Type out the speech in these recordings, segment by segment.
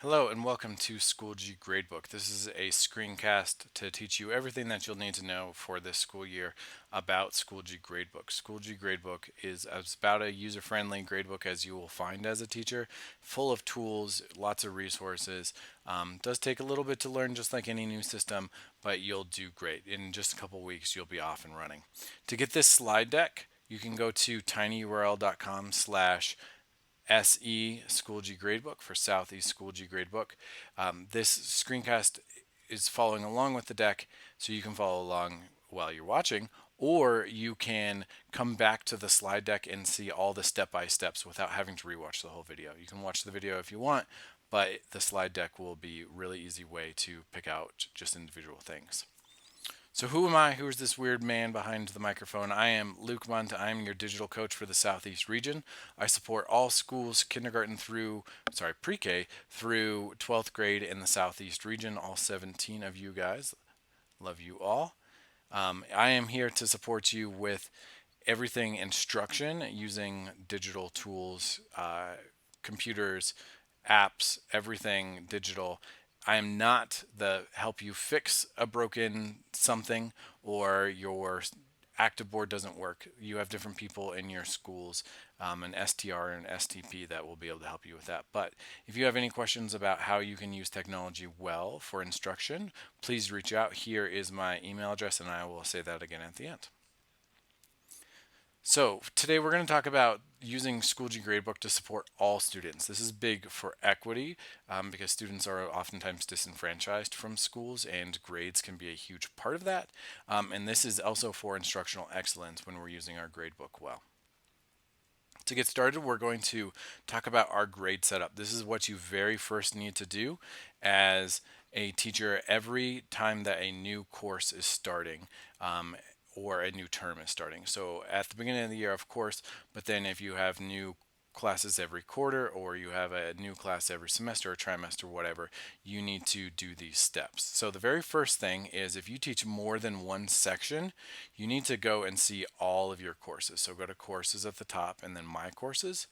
Hello and welcome to Schoology Gradebook. This is a screencast to teach you everything that you'll need to know for this school year about Schoology Gradebook. Schoology Gradebook is as about a user-friendly gradebook as you will find as a teacher, full of tools, lots of resources. Does take a little bit to learn just like any new system, but you'll do great. In just a couple weeks, you'll be off and running. To get this slide deck, you can go to tinyurl.com/SE Gradebook for Southeast Schoology Gradebook. This screencast is following along with the deck, so you can follow along while you're watching, or you can come back to the slide deck and see all the step-by-steps without having to rewatch the whole video. You can watch the video if you want, but the slide deck will be a really easy way to pick out just individual things. So who am I? Who is this weird man behind the microphone? I am Luke Munt. I am your digital coach for the Southeast region. I support all schools, pre-K through 12th grade in the Southeast region, all 17 of you guys. Love you all. I am here to support you with everything instruction using digital tools, computers, apps, everything digital. I am not the help you fix a broken something or your active board doesn't work. You have different people in your schools, an STR and STP that will be able to help you with that. But if you have any questions about how you can use technology well for instruction, please reach out. Here is my email address, and I will say that again at the end. So today we're going to talk about using Schoology Gradebook to support all students. This is big for equity because students are oftentimes disenfranchised from schools and grades can be a huge part of that. And this is also for instructional excellence when we're using our gradebook well. To get started, we're going to talk about our grade setup. This is what you very first need to do as a teacher every time that a new course is starting. Or a new term is starting. So at the beginning of the year, of course, but then if you have new classes every quarter or you have a new class every semester or trimester, whatever, you need to do these steps. So the very first thing is if you teach more than one section, you need to go and see all of your courses. So go to courses at the top and then my courses.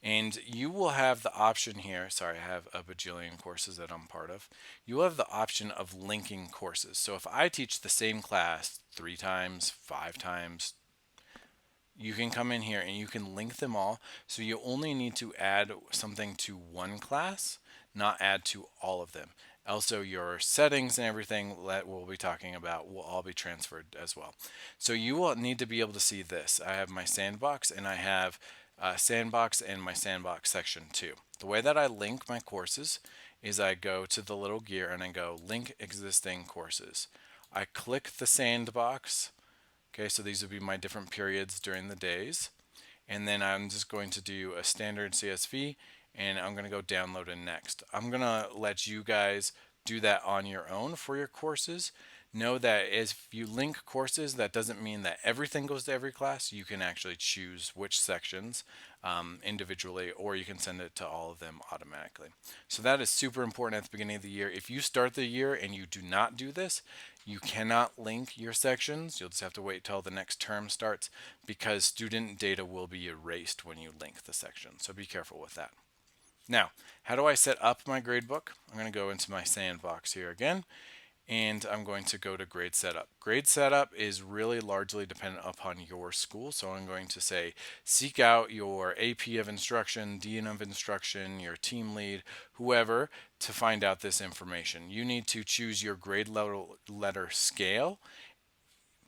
And you will have the option here. Sorry, I have a bajillion courses that I'm part of. You will have the option of linking courses. So if I teach the same class 3 times, 5 times, you can come in here and you can link them all. So you only need to add something to one class, not add to all of them. Also, your settings and everything that we'll be talking about will all be transferred as well. So you will need to be able to see this. I have my sandbox and I have sandbox and my sandbox section 2. The way that I link my courses is I go to the little gear and I go link existing courses. I click the sandbox. Okay, so these would be my different periods during the days. And then I'm just going to do a standard CSV and I'm going to go download and next. I'm going to let you guys do that on your own for your courses. Know that if you link courses, that doesn't mean that everything goes to every class. You can actually choose which sections individually, or you can send it to all of them automatically. So that is super important at the beginning of the year. If you start the year and you do not do this, you cannot link your sections. You'll just have to wait till the next term starts because student data will be erased when you link the section. So be careful with that. Now, how do I set up my gradebook? I'm going to go into my sandbox here again, and I'm going to go to grade setup. Grade setup is really largely dependent upon your school. So I'm going to say seek out your AP of instruction, Dean of instruction, your team lead, whoever, to find out this information. You need to choose your grade letter scale,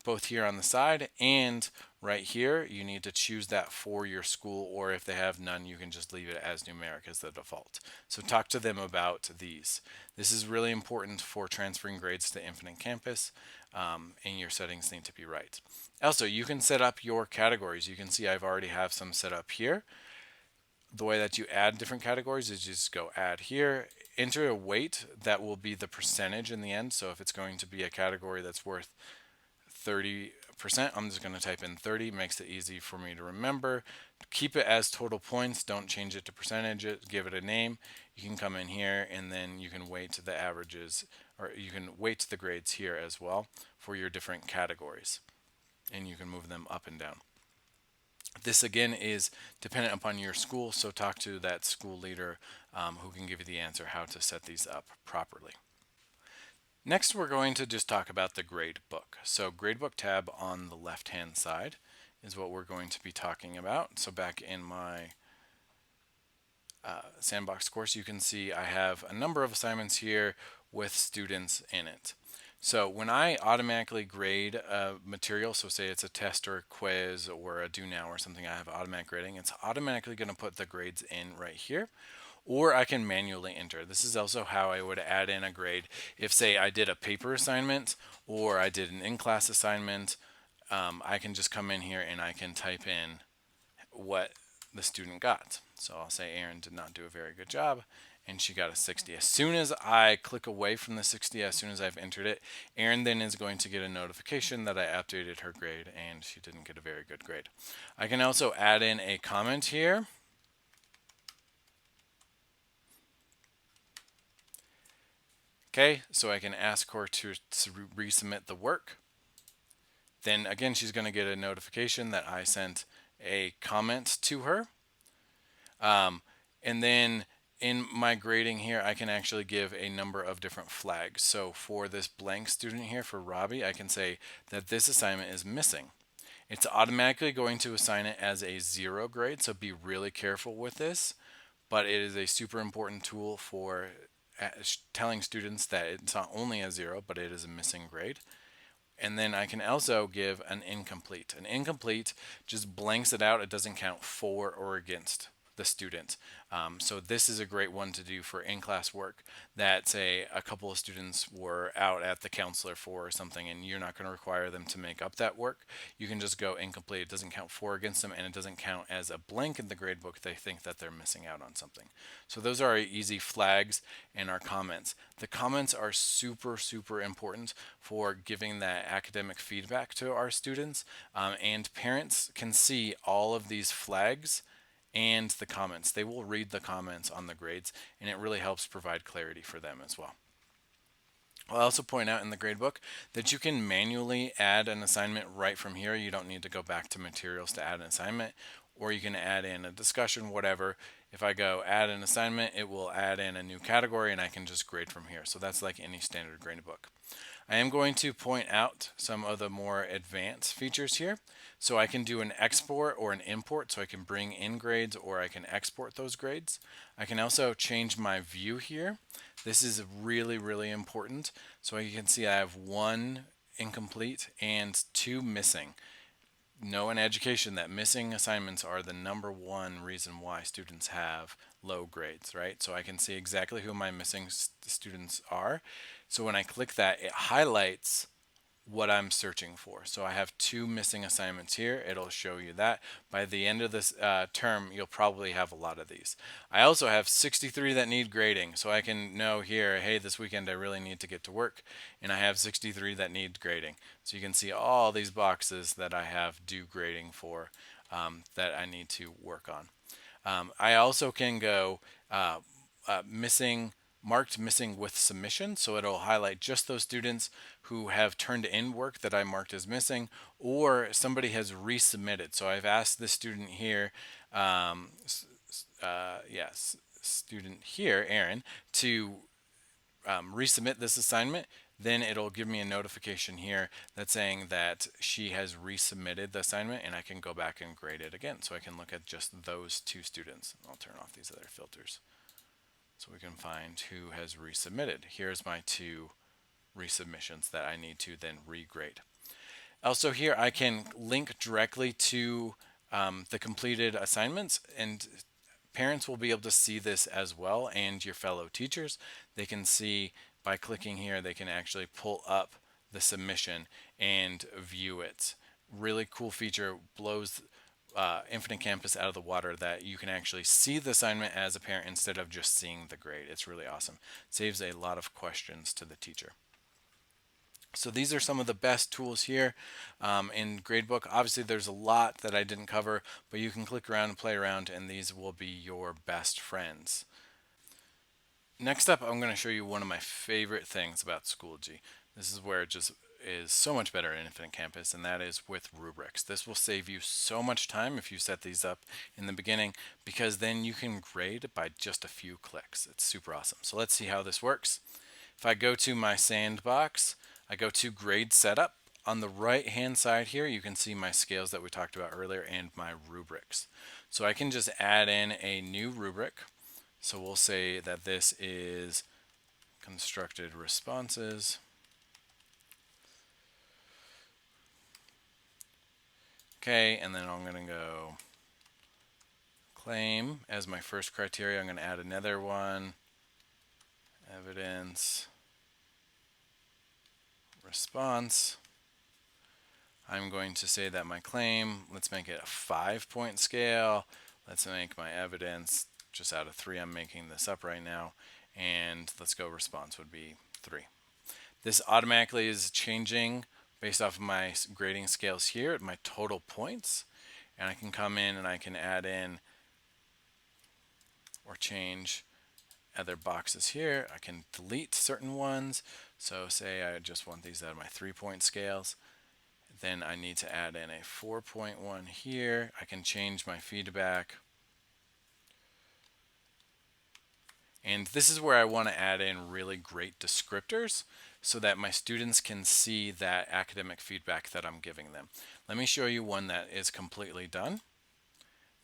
both here on the side and right here. You need to choose that for your school, or if they have none, you can just leave it as numeric as the default. So talk to them about these. This is really important for transferring grades to Infinite Campus, and your settings need to be right. Also, you can set up your categories. You can see I've already have some set up here. The way that you add different categories is just go add here, enter a weight that will be the percentage in the end. So if it's going to be a category that's worth 30%, I'm just going to type in 30. Makes it easy for me to remember. Keep it as total points. Don't change it to percentage. Give it a name. You can come in here and then you can weight the averages, or you can weight the grades here as well for your different categories, and you can move them up and down. This again is dependent upon your school, so talk to that school leader who can give you the answer how to set these up properly. Next, we're going to just talk about the grade book. So gradebook tab on the left-hand side is what we're going to be talking about. So back in my sandbox course, you can see I have a number of assignments here with students in it. So when I automatically grade a material, so say it's a test or a quiz or a do now or something, I have automatic grading, it's automatically going to put the grades in right here. Or I can manually enter. This is also how I would add in a grade. If, say, I did a paper assignment or I did an in-class assignment, I can just come in here and I can type in what the student got. So I'll say Erin did not do a very good job and she got a 60. As soon as I click away from the 60, as soon as I've entered it, Erin then is going to get a notification that I updated her grade and she didn't get a very good grade. I can also add in a comment here. Okay, so I can ask her to resubmit the work. Then again, she's going to get a notification that I sent a comment to her. And then in my grading here, I can actually give a number of different flags. So for this blank student here, for Robbie, I can say that this assignment is missing. It's automatically going to assign it as a 0 grade, so be really careful with this. But it is a super important tool for telling students that it's not only a 0, but it is a missing grade. And then I can also give an incomplete. An incomplete just blanks it out. It doesn't count for or against the student. So this is a great one to do for in-class work that, say, a couple of students were out at the counselor for or something, and you're not going to require them to make up that work. You can just go incomplete. It doesn't count for or against them, and it doesn't count as a blank in the gradebook. They think that they're missing out on something. So those are our easy flags and our comments. The comments are super, super important for giving that academic feedback to our students, and parents can see all of these flags and the comments. They will read the comments on the grades, and it really helps provide clarity for them as well. I'll also point out in the gradebook that you can manually add an assignment right from here. You don't need to go back to materials to add an assignment, or you can add in a discussion, whatever. If I go add an assignment, it will add in a new category and I can just grade from here. So that's like any standard gradebook. I am going to point out some of the more advanced features here. So I can do an export or an import, so I can bring in grades or I can export those grades. I can also change my view here. This is really, really important. So you can see I have 1 incomplete and 2 missing. Know in education that missing assignments are the #1 reason why students have low grades, right? So I can see exactly who my missing students are. So when I click that, it highlights what I'm searching for. So I have 2 missing assignments here. It'll show you that. By the end of this term, you'll probably have a lot of these. I also have 63 that need grading. So I can know here, hey, this weekend I really need to get to work. And I have 63 that need grading. So you can see all these boxes that I have due grading for that I need to work on. I also can go marked missing with submission, so it'll highlight just those students who have turned in work that I marked as missing, or somebody has resubmitted. So I've asked this student here, yes, student here, Aaron, to resubmit this assignment. Then it'll give me a notification here that's saying that she has resubmitted the assignment, and I can go back and grade it again. So I can look at just those 2 students. I'll turn off these other filters so we can find who has resubmitted. Here's my 2 resubmissions that I need to then regrade. Also here I can link directly to the completed assignments, and parents will be able to see this as well, and your fellow teachers. They can see by clicking here, they can actually pull up the submission and view it. Really cool feature, blows Infinite Campus out of the water, that you can actually see the assignment as a parent instead of just seeing the grade. It's really awesome. Saves a lot of questions to the teacher. So these are some of the best tools here in Gradebook. Obviously there's a lot that I didn't cover, but you can click around and play around, and these will be your best friends. Next up, I'm going to show you one of my favorite things about Schoology. This is where is so much better in Infinite Campus, and that is with rubrics. This will save you so much time if you set these up in the beginning, because then you can grade by just a few clicks. It's super awesome. So let's see how this works. If I go to my sandbox, I go to grade setup. On the right hand side here, you can see my scales that we talked about earlier and my rubrics. So I can just add in a new rubric. So we'll say that this is constructed responses. Okay, and then I'm going to go claim as my first criteria. I'm going to add another one, evidence, response. I'm going to say that my claim, let's make it a 5-point scale. Let's make my evidence just out of 3. I'm making this up right now. And let's go response would be 3. This automatically is changing based off of my grading scales here at my total points. And I can come in and I can add in or change other boxes here. I can delete certain ones. So say I just want these out of my 3-point scales. Then I need to add in a 4.1 here. I can change my feedback. And this is where I want to add in really great descriptors so that my students can see that academic feedback that I'm giving them. Let me show you one that is completely done.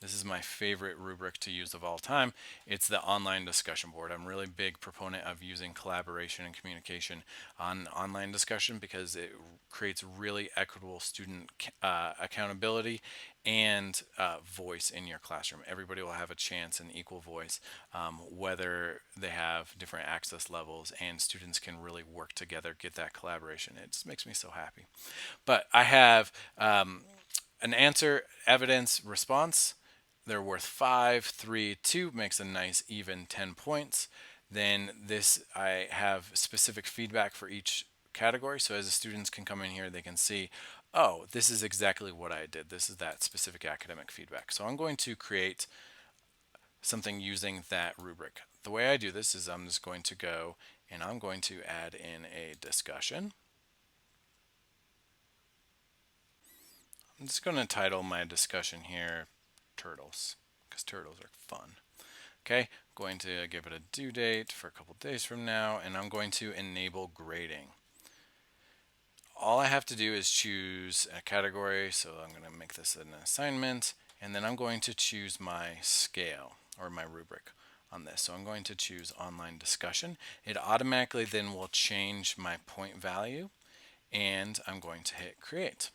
This is my favorite rubric to use of all time. It's the online discussion board. I'm a really big proponent of using collaboration and communication on online discussion because it creates really equitable student accountability and voice in your classroom. Everybody will have a chance and equal voice, whether they have different access levels, and students can really work together, get that collaboration. It just makes me so happy. But I have an answer, evidence, response. They're worth 5, 3, 2 makes a nice even 10 points. Then this, I have specific feedback for each category. So as the students can come in here, they can see, oh, this is exactly what I did. This is that specific academic feedback. So I'm going to create something using that rubric. The way I do this is I'm just going to go and I'm going to add in a discussion. I'm just going to title my discussion here turtles, because turtles are fun. Okay, going to give it a due date for a couple days from now, and I'm going to enable grading. All I have to do is choose a category, so I'm going to make this an assignment, and then I'm going to choose my scale or my rubric on this. So I'm going to choose online discussion. It automatically then will change my point value, and I'm going to hit create.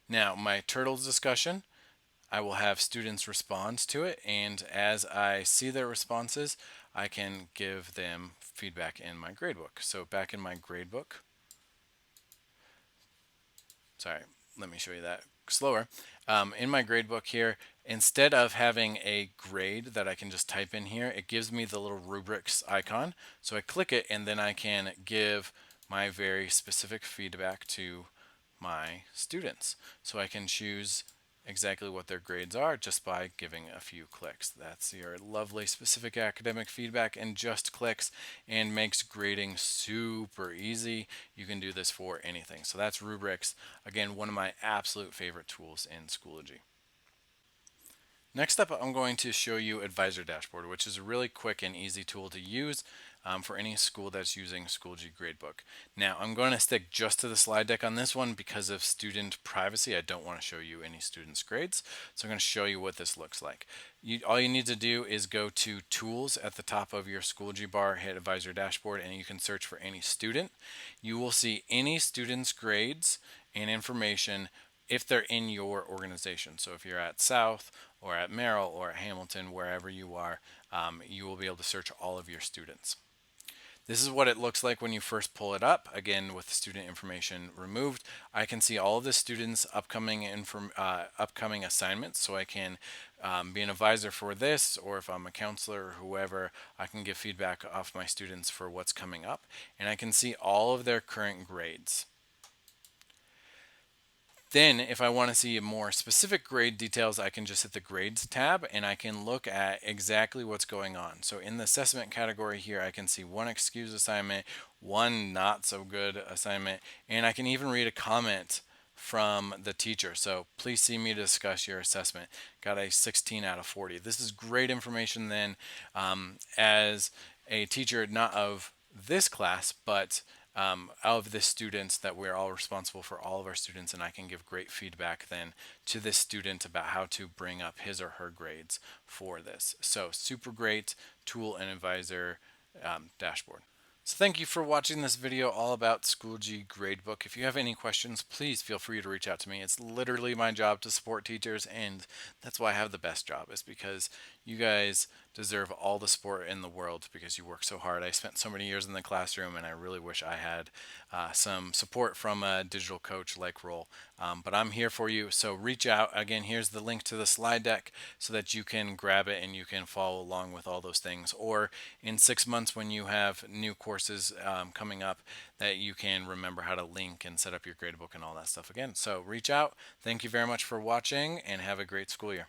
Now, my turtles discussion, I will have students respond to it, and as I see their responses, I can give them feedback in my gradebook. So back in my gradebook, sorry, let me show you that slower. In my gradebook here, instead of having a grade that I can just type in here, it gives me the little rubrics icon. So I click it, and then I can give my very specific feedback to my students. So I can choose exactly what their grades are just by giving a few clicks. That's your lovely specific academic feedback in just clicks and makes grading super easy. You can do this for anything. So that's rubrics. Again, one of my absolute favorite tools in Schoology. Next up, I'm going to show you Advisor Dashboard, which is a really quick and easy tool to use for any school that's using Schoology Gradebook. Now, I'm going to stick just to the slide deck on this one because of student privacy. I don't want to show you any students' grades, so I'm going to show you what this looks like. All you need to do is go to Tools at the top of your Schoology bar, hit Advisor Dashboard, and you can search for any student. You will see any student's grades and information if they're in your organization. So if you're at South or at Merrill or at Hamilton, wherever you are, you will be able to search all of your students. This is what it looks like when you first pull it up. Again, with student information removed, I can see all of the students' upcoming assignments. So I can be an advisor for this, or if I'm a counselor or whoever, I can give feedback off my students for what's coming up. And I can see all of their current grades. Then if I want to see more specific grade details, I can just hit the grades tab and I can look at exactly what's going on. So in the assessment category here, I can see one excused assignment, one not so good assignment, and I can even read a comment from the teacher. So please see me discuss your assessment. Got a 16 out of 40. This is great information then, as a teacher, not of this class, but of the students, that we're all responsible for all of our students, and I can give great feedback then to this student about how to bring up his or her grades for this. So super great tool and advisor dashboard. So thank you for watching this video all about Schoology Gradebook. If you have any questions, please feel free to reach out to me. It's literally my job to support teachers, and that's why I have the best job, is because you guys deserve all the support in the world because you work so hard. I spent so many years in the classroom, and I really wish I had some support from a digital coach like role. But I'm here for you, so reach out. Again, here's the link to the slide deck so that you can grab it and you can follow along with all those things. Or in 6 months when you have new courses coming up, that you can remember how to link and set up your gradebook and all that stuff again. So reach out. Thank you very much for watching and have a great school year.